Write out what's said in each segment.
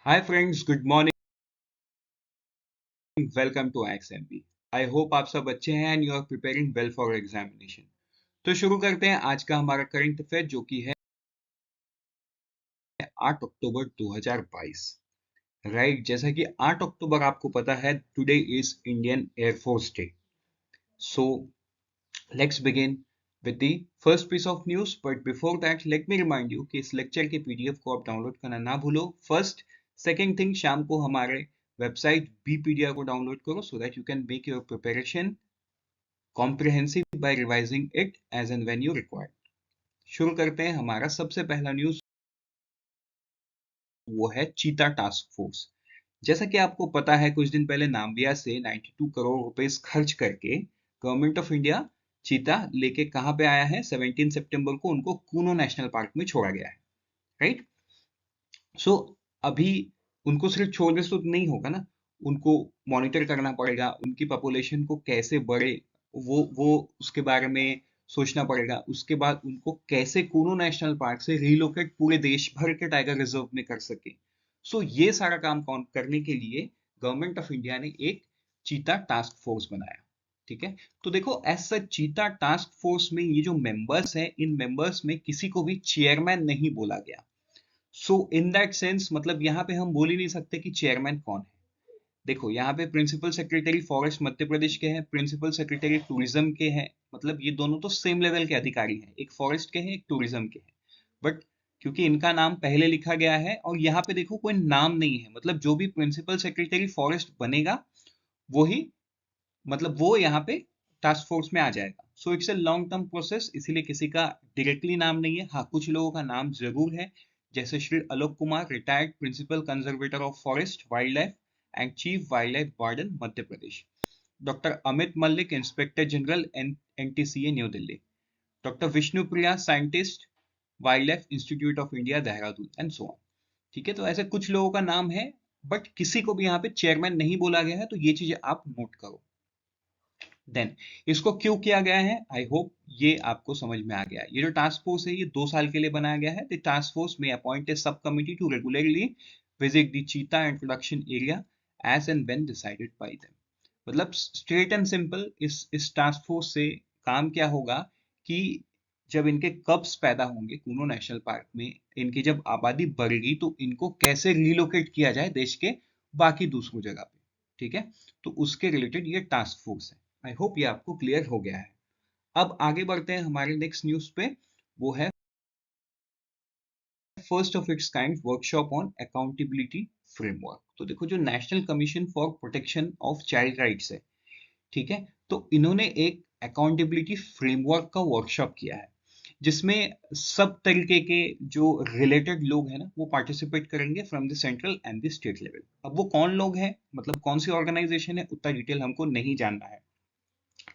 Hi friends, good morning. Welcome to XMP. I hope आप सब अच्छे हैं and you are preparing well for examination. तो शुरू करते हैं आज का हमारा करंट अफेयर जो कि है 8 अक्टूबर 2022. राइट, जैसा कि 8 अक्टूबर आपको पता है today is Indian air force day. So let's begin with the first piece of news, but before that let me remind you कि इस लेक्चर के पीडीएफ को आप डाउनलोड करना ना भूलो. फर्स्ट सेकंड थिंग, शाम को हमारे वेबसाइट बीपीडिया को डाउनलोड करो so that you can make your preparation comprehensive by revising it as and when you require. शुरू करते हैं. हमारा सबसे पहला न्यूज वो है चीता टास्क फोर्स. जैसा कि आपको पता है, कुछ दिन पहले नाम्बिया से 92 करोड़ रुपए खर्च करके गवर्नमेंट ऑफ इंडिया चीता लेके कहां पे आया है. 17 सितंबर को उनको कूनो नेशनल पार्क में छोड़ा गया है. राइट. सो अभी उनको सिर्फ छोड़ने से तो नहीं होगा ना, उनको मॉनिटर करना पड़ेगा. उनकी पॉपुलेशन को कैसे बढ़े वो उसके बारे में सोचना पड़ेगा. उसके बाद उनको कैसे कूनो नेशनल पार्क से रिलोकेट पूरे देश भर के टाइगर रिजर्व में कर सके. सो ये सारा काम करने के लिए गवर्नमेंट ऑफ इंडिया ने एक चीता टास्क फोर्स बनाया. ठीक है. तो देखो, एज सच चीता टास्क फोर्स में ये जो मेंबर्स हैं, इन मेंबर्स में किसी को भी चेयरमैन नहीं बोला गया. सो इन दैट सेंस मतलब यहाँ पे हम बोल ही नहीं सकते कि चेयरमैन कौन है. देखो, यहाँ पे principal secretary forest Madhya Pradesh के हैं, प्रिंसिपल सेक्रेटरी टूरिज्म के हैं. मतलब ये दोनों तो सेम लेवल के अधिकारी हैं, एक फॉरेस्ट के हैं एक टूरिज्म के हैं. बट क्योंकि इनका नाम पहले लिखा गया है और यहाँ पे देखो कोई नाम नहीं है, मतलब जो भी प्रिंसिपल सेक्रेटरी फॉरेस्ट बनेगा वही, मतलब वो यहाँ पे टास्क फोर्स में आ जाएगा. So it's a long term process, इसीलिए किसी का डायरेक्टली नाम नहीं है. हाँ, कुछ लोगों का नाम जरूर है, जैसे Shri Alok Kumar, retired principal conservator of forest wildlife and chief wildlife warden Madhya Pradesh. Doctor Amit Mallick, inspector general NTCA new Delhi. Doctor Vishnupriya, scientist, wildlife institute of India Dehradun and so on. ठीक है. तो ऐसे कुछ लोगों का नाम है, बट किसी को भी यहाँ पे चेयरमैन नहीं बोला गया है. तो ये चीजें आप नोट करो. देन इसको क्यों किया गया है, आई होप ये आपको समझ में आ गया है. ये जो टास्क फोर्स है ये 2 साल के लिए बनाया गया है. द टास्क फोर्स में appoint a sub committee to regularly visit the cheetah and production area as and when decided by them. मतलब स्ट्रेट एंड सिंपल इस टास्क फोर्स से काम क्या होगा कि जब इनके कब्स पैदा होंगे कूनो नेशनल पार्क में, इनकी जब आबादी बढ़ेगी तो इनको कैसे रिलोकेट किया जाए देश के बाकी दूसरों जगह पे. ठीक है. तो उसके रिलेटेड ये टास्क फोर्स है. आई होप ये आपको क्लियर हो गया है. अब आगे बढ़ते हैं हमारे नेक्स्ट न्यूज पे. वो है first of its kind workshop on accountability framework. तो देखो, जो national commission for protection of child rights है, ठीक है, तो इन्होंने एक अकाउंटेबिलिटी फ्रेमवर्क का वर्कशॉप किया है जिसमें सब तरीके के जो रिलेटेड लोग हैं ना वो पार्टिसिपेट करेंगे from the central and the state level. अब वो कौन लोग हैं, मतलब कौन सी ऑर्गेनाइजेशन है, उतना डिटेल हमको नहीं जानना है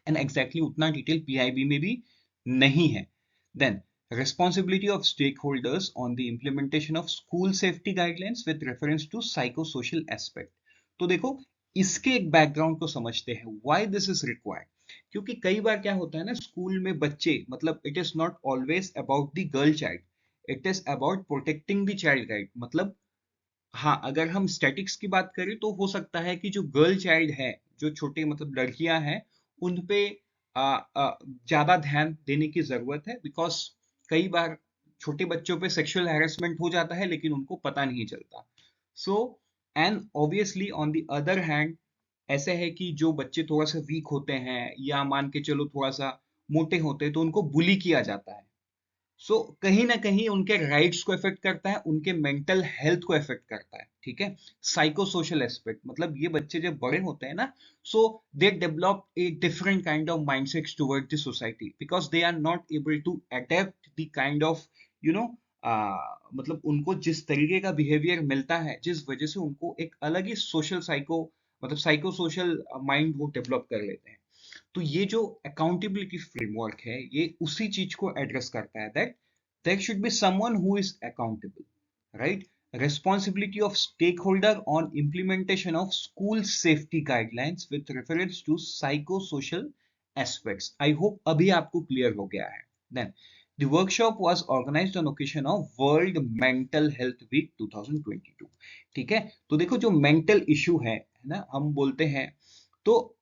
एंड एग्जैक्टली उतना डिटेल पीआईबी में भी नहीं है. Then responsibility of stakeholders on the implementation of school safety guidelines with reference to psychosocial aspect. तो देखो, इसके एक बैकग्राउंड को समझते हैं व्हाई दिस इज रिक्वायर्ड. क्योंकि कई बार क्या होता है ना, स्कूल में बच्चे, मतलब it is not always about the girl child, it is about protecting the child right. मतलब हाँ, अगर हम स्टैटिक्स की बात करें तो हो सकता है कि जो गर्ल चाइल्ड है, जो छोटे मतलब लड़कियां हैं, उन पे ज्यादा ध्यान देने की जरूरत है. बिकॉज कई बार छोटे बच्चों पे सेक्सुअल हैरेसमेंट हो जाता है लेकिन उनको पता नहीं चलता. So and obviously on the other hand ऐसे है कि जो बच्चे थोड़ा सा वीक होते हैं या मान के चलो थोड़ा सा मोटे होते हैं तो उनको बुली किया जाता है. सो कहीं ना कहीं उनके राइट्स को इफेक्ट करता है, उनके मेंटल हेल्थ को इफेक्ट करता है. ठीक है. साइको सोशल एस्पेक्ट, मतलब ये बच्चे जब बड़े होते हैं ना, so they develop a different kind of mindset toward the society because they are not able to adapt the kind of you know मतलब उनको जिस तरीके का बिहेवियर मिलता है, जिस वजह से उनको एक अलग ही सोशल साइको मतलब साइको सोशल माइंड वो डेवलप कर लेते हैं. तो ये जो अकाउंटेबिलिटी फ्रेमवर्क है ये उसी चीज को एड्रेस करता है, that there should be someone who is accountable. Right. responsibility of stakeholder on implementation of school safety guidelines with reference to psychosocial aspects. I hope अभी आपको क्लियर हो गया है. Then The workshop was organized on occasion of World Mental Health Week 2022. ठीक है, तो देखो जो मेंटल इशू है ना, हम बोलते हैं, तो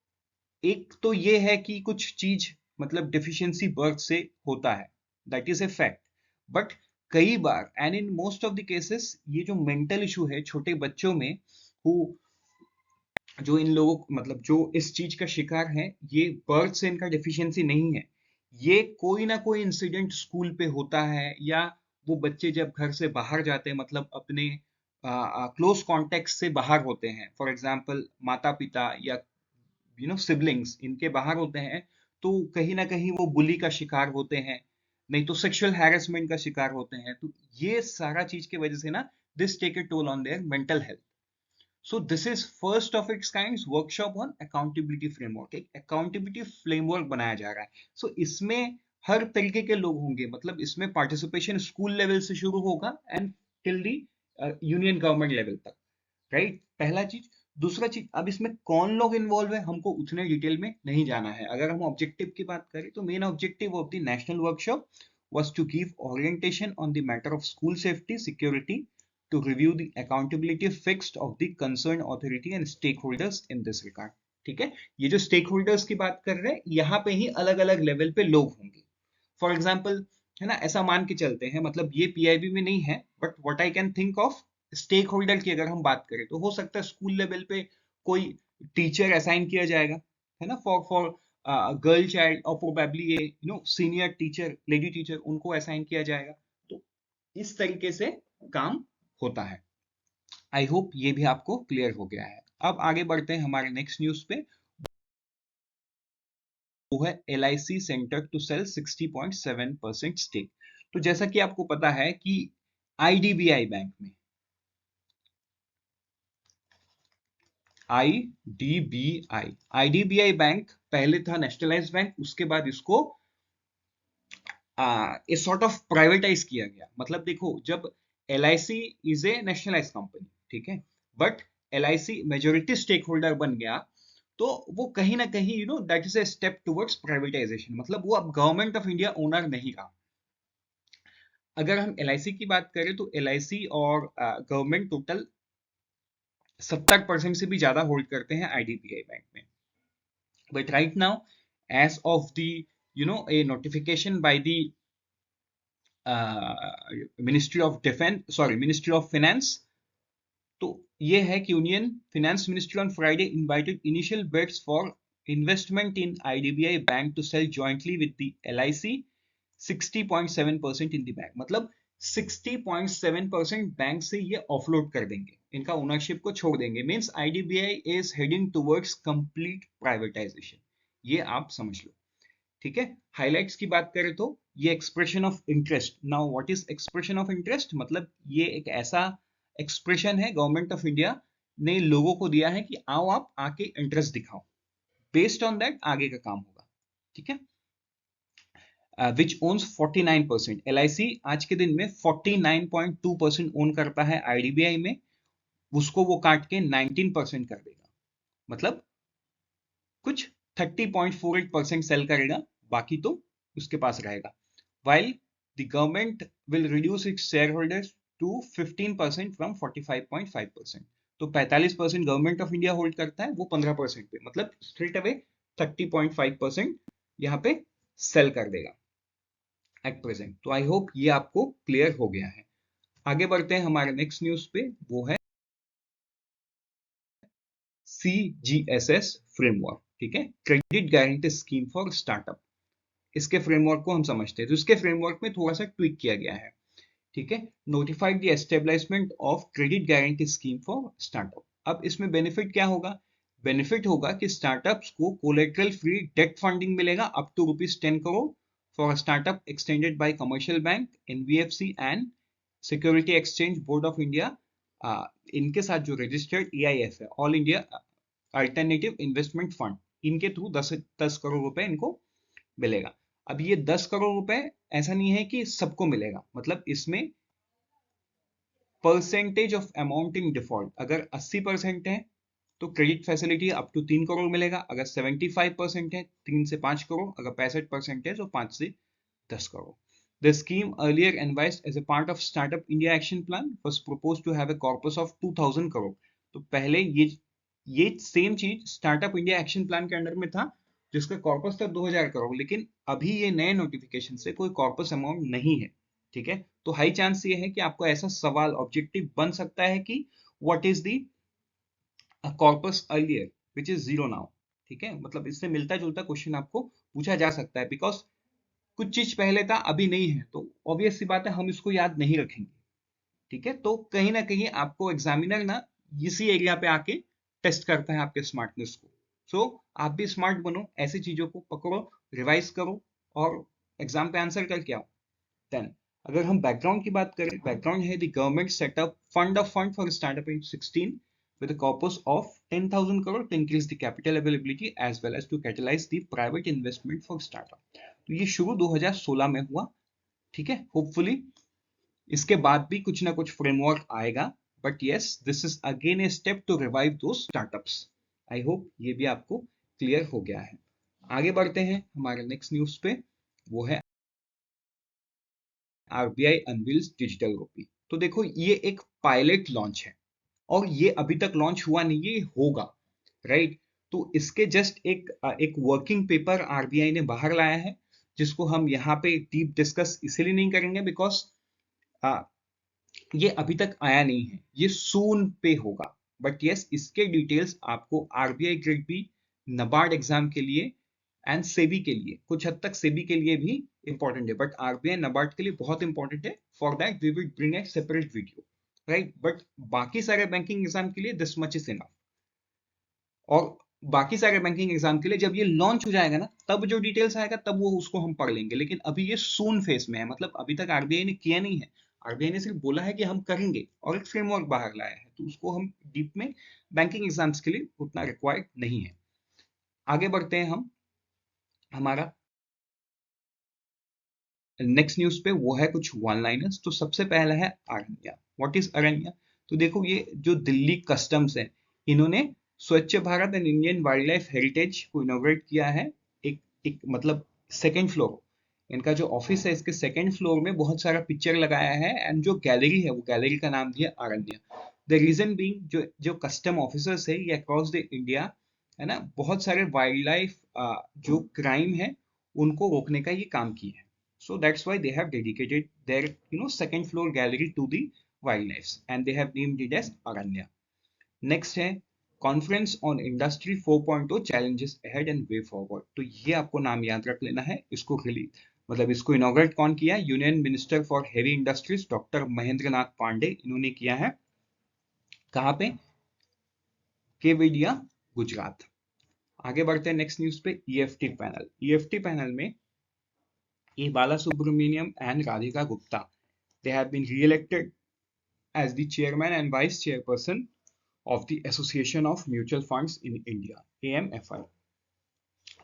एक तो ये है कि कुछ चीज मतलब डिफिशियंसी बर्थ से होता है, that is a fact. But कई बार and in most of the cases ये जो मेंटल इशू है छोटे बच्चों में, हु जो इन लोगों मतलब जो इस चीज का शिकार है, ये बर्थ से इनका डिफिशियंसी नहीं है, ये कोई ना कोई इंसिडेंट स्कूल पे होता है, या वो बच्चे जब घर से बाहर जाते हैं मतलब अपने क्लोज कॉन्टेक्ट से बाहर होते हैं, फॉर एग्जाम्पल माता पिता या सिबलिंग्स इनके बाहर होते हैं, तो कहीं ना कहीं वो बुली का शिकार होते हैं, नहीं तो सेक्सुअल हैरेसमेंट का शिकार होते हैं, तो ये सारा चीज की वजह से ना this take a toll on their mental health. So this is first of its kind workshop on accountability framework। एक accountability framework बनाया जा रहा है। So इसमें हर तरीके के लोग होंगे, मतलब इसमें participation स्कूल लेवल से शुरू होगा and till the union government level तक, राइट? पहला चीज। दूसरा चीज, अब इसमें कौन लोग इन्वॉल्व है हमको उतने डिटेल में नहीं जाना है। अगर हम ऑब्जेक्टिव की बात करें तो main objective of the national workshop was to give orientation on the matter of school safety security, to review the accountability fixed of the concerned authority and stakeholders in this regard। ठीक है, ये जो stake holders की बात कर रहे हैं, यहाँ पे ही अलग अलग लेवल पे लोग होंगे। फॉर एग्जाम्पल, है ना, ऐसा मान के चलते हैं, मतलब ये पीआईबी में नहीं है, but what I can think of stakeholder की अगर हम बात करें तो हो सकता है स्कूल लेवल पे कोई टीचर असाइन किया जाएगा, है ना, फॉर गर्ल चाइल्ड, और प्रोबेबली ये सीनियर टीचर, लेडी टीचर, उनको असाइन किया जाएगा। तो इस तरीके से काम होता है। आई होप ये भी आपको क्लियर हो गया है। अब आगे बढ़ते हैं हमारे नेक्स्ट न्यूज पे, वो है LIC centre to sell 60.7% stake. तो जैसा कि आपको पता है कि IDBI बैंक में, IDBI बैंक पहले था नेशनलाइज्ड बैंक, उसके बाद इसको इस सॉर्ट ऑफ प्राइवेटाइज किया गया। मतलब देखो, जब LIC is a nationalised company, ठीक है, but LIC majority stakeholder बन गया, तो वो कहीं ना कहीं that is a step towards privatisation, मतलब वो अब गवर्नमेंट ऑफ इंडिया ओनर नहीं रहा। अगर हम LIC की बात करें तो LIC और गवर्नमेंट टोटल 70% से भी ज्यादा होल्ड करते हैं IDBI बैंक में। But right now, as of the a notification by the ministry of finance, तो ये है कि union finance ministry on Friday invited initial bids for investment in IDBI bank to sell jointly with the LIC 60.7% in the bank. मतलब 60.7% bank से ये offload कर देंगे, इनका ओनरशिप को छोड़ देंगे। Means IDBI is heading towards complete privatisation, ये आप समझ लो। ठीक है, हाइलाइट्स की बात करें तो ये expression of interest. Now what is expression of interest? मतलब ये एक ऐसा एक्सप्रेशन है गवर्नमेंट ऑफ इंडिया ने लोगों को दिया है कि आओ आप आके इंटरेस्ट दिखाओ, बेस्ड ऑन दैट आगे का काम होगा। ठीक है, विच ओन्स 49%। LIC आज के दिन में 49.2% ओन करता है IDBI में, उसको वो काट के 19% कर देगा, मतलब कुछ 30.48% सेल करेगा, बाकी तो उसके पास रहेगा। While the government will reduce its shareholders to 15% from 45.5%। तो 45% गवर्नमेंट ऑफ इंडिया होल्ड करता है, वो 15% पे, मतलब स्ट्रेट अवे 30.5% यहाँ पे सेल कर देगा एट प्रेजेंट। तो आई होप ये आपको क्लियर हो गया है। आगे बढ़ते हैं हमारे नेक्स्ट न्यूज पे, वो है CGSS फ्रेमवर्क। ठीक है, credit guarantee scheme for startup. इसके फ्रेमवर्क को हम समझते हैं, तो इसके फ्रेमवर्क में थोड़ा सा ट्विक किया गया है। ठीक है, notified the establishment of credit guarantee scheme for startup. अब इसमें बेनिफिट क्या होगा? बेनिफिट होगा कि स्टार्टअप्स को कोलेटरल फ्री डेट फंडिंग मिलेगा up to ₹10 crore for startup extended by commercial bank, NBFC and security exchange board of India. इनके साथ जो रजिस्टर्ड EIF है, all India alternative investment fund, इनके थ्रू 10 करोड़ रुपए इनको मिलेगा। अब ये 10 करोड़ रुपए ऐसा नहीं है कि सबको मिलेगा, मतलब इसमें percentage of amount in default, अगर 80% है तो credit facility up to 3 crore मिलेगा, अगर 75% है 3 से 5 करोड़, अगर 65% है तो 5 से 10 crore. The scheme, earlier envisaged as a part of Startup India Action Plan, was proposed to have a corpus of 2000 crore. तो पहले ये सेम चीज स्टार्टअप इंडिया एक्शन प्लान के अंडर में था, जिसका कॉर्पस था 2000 करोड़, लेकिन अभी ये नए नोटिफिकेशन से कोई कॉर्पस अमाउंट नहीं है। ठीक है, तो हाई चांस ये है कि आपको ऐसा सवाल ऑब्जेक्टिव बन सकता है कि what is the corpus earlier which is zero now. ठीक है, मतलब इससे मिलता जुलता क्वेश्चन आपको पूछा जा सकता है, बिकॉज कुछ चीज पहले था अभी नहीं है, तो ऑब्वियस सी बात है हम इसको याद नहीं रखेंगे। ठीक है, तो कहीं ना कहीं आपको एग्जामिनर ना इसी एरिया पे आके टेस्ट करता है आपके स्मार्टनेस को। सो आप भी स्मार्ट बनो, ऐसी चीजों को पकड़ो, रिवाइज करो और एग्जाम पे आंसर करके आओ। देन अगर हम बैकग्राउंड की बात करें, बैकग्राउंड है the government setup fund for startup in 16 with a corpus of 10,000 crore to increase the capital availability as well as to catalyze the private investment for startup। तो ये शुरू 2016 में हुआ। ठीक है, होपफुली इसके बाद भी कुछ ना कुछ फ्रेमवर्क आएगा, but yes this is again a step to revive the startups. I hope ये भी आपको क्लियर हो गया है। आगे बढ़ते हैं हमारे नेक्स्ट न्यूज पे, वो है आरबीआई अनवील्स डिजिटल रूपी। तो देखो ये एक पायलट लॉन्च है और ये अभी तक लॉन्च हुआ नहीं, ये होगा, राइट। तो इसके जस्ट एक वर्किंग पेपर आरबीआई ने बाहर लाया है, जिसको हम यहाँ पे डीप डिस्कस इसीलिए नहीं करेंगे बिकॉज ये अभी तक आया नहीं है, ये सून पे होगा। बट यस इसके डिटेल्स आपको RBI grade B, NABARD exam के लिए एंड सेबी के लिए, कुछ हद तक सेबी के लिए भी इंपॉर्टेंट है, बट आरबीआई नबार्ड के लिए बहुत इंपॉर्टेंट है। For that we will bring a separate video, right. But बाकी सारे बैंकिंग एग्जाम के लिए दिस मच इज इनफ। और बाकी सारे बैंकिंग एग्जाम के लिए जब ये लॉन्च हो जाएगा ना, तब जो डिटेल्स आएगा तब वो उसको हम पढ़ लेंगे, लेकिन अभी ये सून फेस में है, मतलब अभी तक आरबीआई ने किया नहीं है। आरबीआई ने सिर्फ बोला है कि हम करेंगे और एक फ्रेमवर्क बाहर लाया है, तो उसको हम डीप में बैंकिंग एग्जाम्स के लिए उतना रिक्वायर्ड नहीं है। आगे बढ़ते हैं हम हमारा नेक्स्ट न्यूज पे, वो है कुछ वन लाइनर्स। तो सबसे पहला है अरण्या। What is अरण्या? तो देखो ये जो दिल्ली कस्टम्स है, इन्होंने स्वच्छ Bharat and Indian wild life heritage को इनोग्रेट किया है। एक मतलब सेकेंड फ्लोर, इनका जो ऑफिस है इसके सेकेंड फ्लोर में बहुत सारा पिक्चर लगाया है, एंड जो गैलरी है वो गैलरी का नाम दिया अरण्या। द रीजन बीइंग जो जो कस्टम ऑफिसर्स है ये अक्रॉस द इंडिया, है ना, बहुत सारे वाइल्ड लाइफ जो क्राइम है उनको रोकने का ये काम किया है। So that's why they have dedicated their second floor gallery to the wildlife and they have named it as Aranya. Next है Conference on Industry 4.0 Challenges Ahead and Way Forward। तो ये आपको नाम याद रख लेना है। इसको रिलीज मतलब इसको इनॉग्रेट कौन किया? Union minister for heavy industries doctor Mahendra Nath Pandey, इन्होंने किया है। कहाँ पे? केवडिया, गुजरात। आगे बढ़ते हैं नेक्स्ट न्यूज पे, ईएफटी पैनल। ईएफटी पैनल में E. Balasubramaniam and Radhika Gupta, they have been re-elected as the chairman and vice chairperson of the Association of Mutual Funds in India, AMFI.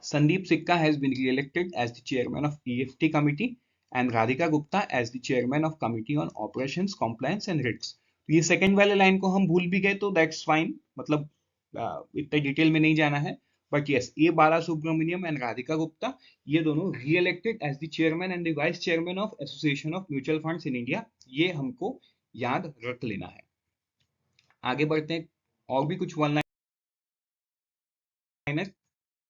Sandeep Sikka has been re-elected as the chairman of EFT committee and Radhika Gupta as the chairman of committee on operations, compliance and risks। तो ये second वाले line को हम भूल भी गए तो that's fine, मतलब इतना डिटेल में नहीं जाना है। But yes A Balasubramaniam and Radhika Gupta, ये दोनों reelected as the chairman and the vice chairman of association of mutual funds in India, ये हमको याद रख लेना है। आगे बढ़ते हैं, और भी कुछ वन लाइनर।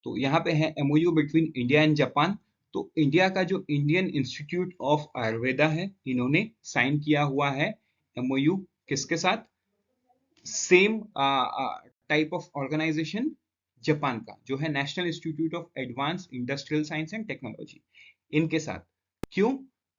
तो यहाँ पे है MOU between India and Japan. तो इंडिया का जो इंडियन इंस्टीट्यूट ऑफ आयुर्वेदा है, इन्होंने साइन किया हुआ है एमओयू किसके साथ? Same type of organisation Japan का जो है national institute of advance industrial science and technology, इनके साथ। क्यों?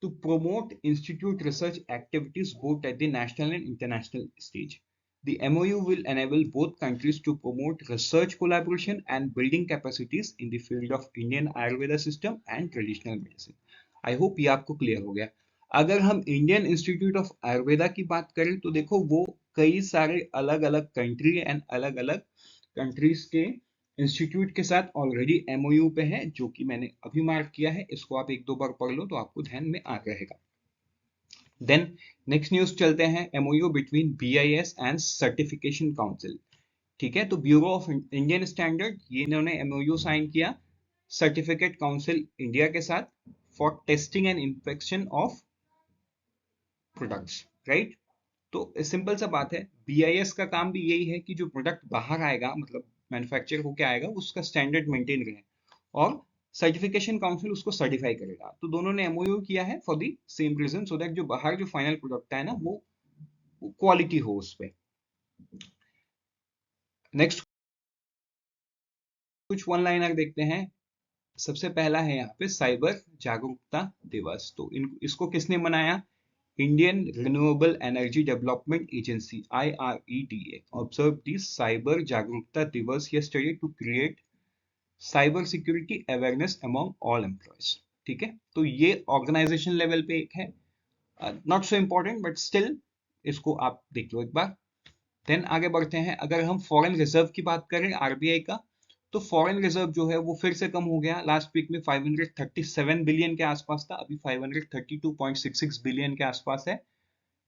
To promote institute research activities both at the national and international stage. The MOU will enable both countries to promote research collaboration and building capacities in the field of Indian Ayurveda system and traditional medicine। I hope ये आपको clear हो गया। अगर हम Indian institute of Ayurveda की बात करें तो देखो वो कई सारे अलग अलग कंट्री एंड अलग अलग कंट्रीज के इंस्टीट्यूट के साथ ऑलरेडी एमओयू पे है, जो कि मैंने अभी मार्क किया है। इसको आप एक दो बार पढ़ लो तो आपको ध्यान में आ रहेगा। देन नेक्स्ट न्यूज चलते हैं, MOU between BIS and certification council. ठीक है, तो ब्यूरो ऑफ इंडियन स्टैंडर्ड, ये इन्होंने एमओयू साइन किया सर्टिफिकेट काउंसिल इंडिया के साथ for testing and inspection of products, right. तो सिंपल सा बात है, बीआईएस का काम भी यही है कि जो प्रोडक्ट बाहर आएगा, मतलब मैन्युफैक्चर होके आएगा, उसका स्टैंडर्ड मेंटेन रहे और सर्टिफिकेशन काउंसिल उसको सर्टिफाई करेगा। तो दोनों ने एमओयू किया है for the same reason, so that जो बाहर जो फाइनल प्रोडक्ट है ना वो क्वालिटी हो उस पे। नेक्स्ट कुछ वन लाइनर देखते हैं। सबसे पहला है यहाँ पे साइबर जागरूकता दिवस। तो इसको किसने मनाया? Indian renewable energy development agency IREDA observed this cyber जागरूकता दिवस yesterday to create cyber security awareness among all employees. ठीक है, तो ये ऑर्गेनाइजेशन लेवल पे एक है, not so important but still इसको आप देख लो एक बार। देन आगे बढ़ते हैं। अगर हम फॉरेन रिजर्व की बात करें आरबीआई का, तो फॉरेन रिजर्व जो है वो फिर से कम हो गया। लास्ट वीक में 537 बिलियन के आसपास था, अभी 532.66 बिलियन के आसपास है।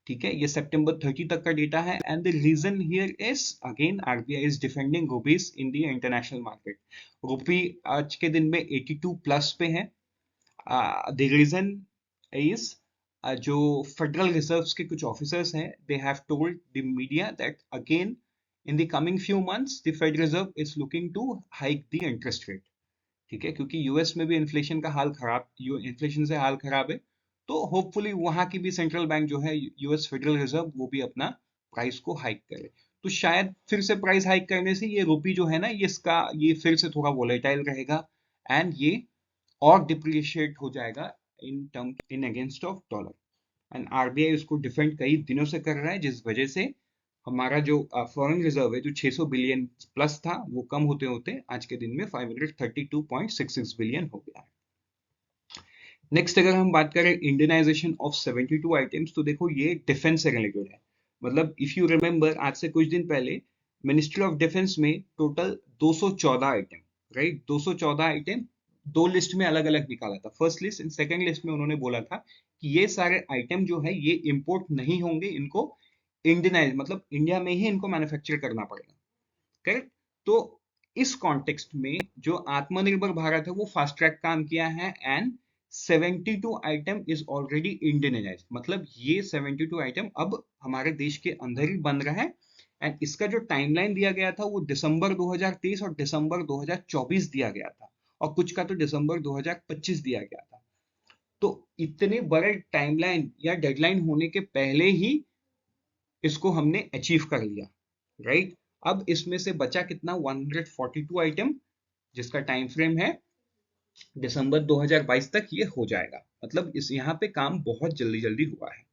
ठीक है, ये सितंबर 30 तक का डेटा है। And the reason here is again RBI is defending rupees in the international market. Rupee आज के दिन में 82 प्लस पे है। द रीजन इज जो फेडरल रिजर्व्स के कुछ ऑफिसर्स हैं, they have told the media that again in the coming few months the federal reserve is looking to hike the interest rate. ठीक है, क्योंकि यूएस में भी इन्फ्लेशन का हाल खराब, इन्फ्लेशन से हाल खराब है। तो होपफुली वहां की भी सेंट्रल बैंक जो है यूएस फेडरल रिजर्व, वो भी अपना प्राइस को हाइक करे। तो शायद फिर से प्राइस हाइक करने से ये रुपी जो है ना, ये इसका ये फिर से थोड़ा वोलेटाइल रहेगा एंड ये और डिप्रिशिएट हो जाएगा in term in against of dollar. And RBI उसको डिफेंड कई दिनों से कर रहा है, जिस वजह से हमारा जो फॉरेन रिजर्व है जो 600 बिलियन प्लस था, वो कम होते होते आज के दिन में 532.66 बिलियन हो गया है। नेक्स्ट अगर हम बात करें इंडियनाइजेशन ऑफ 72 आइटम्स, तो देखो ये डिफेंस से रिलेटेड है। मतलब इफ यू रिमेंबर, आज से कुछ दिन पहले मिनिस्ट्री ऑफ डिफेंस में टोटल 214 आइटम, राइट, 214 आइटम दो लिस्ट में अलग अलग निकाला था। First list and second list में उन्होंने बोला था कि ये सारे आइटम जो है ये इंपोर्ट नहीं होंगे, इनको इंडियनाइज मतलब इंडिया में ही इनको मैन्युफैक्चर करना पड़ेगा, करेक्ट। तो इस कॉन्टेक्स्ट में जो आत्मनिर्भर भारत है वो फास्ट ट्रैक काम किया है and 72 item is already Indianised. मतलब ये 72 आइटम अब हमारे देश के अंदर ही बन रहा है। एंड इसका जो टाइमलाइन दिया गया था वो दिसंबर 2023 और दिसंबर 2024 दिया गया था, और कुछ का तो दिसंबर 2025 दिया गया था। तो इतने बड़े टाइमलाइन या डेडलाइन होने के पहले ही इसको हमने अचीव कर लिया, राइट। अब इसमें से बचा कितना? 142 आइटम, जिसका टाइम फ्रेम है दिसंबर 2022 तक ये हो जाएगा। मतलब इस यहाँ पे काम बहुत जल्दी जल्दी हुआ है।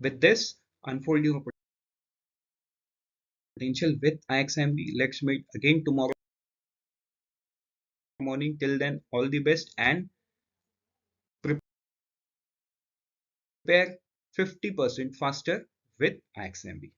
With this unfold your potential with IXMB. Let's meet again tomorrow morning. Till then, all the best and prepare 50% faster with IXMB.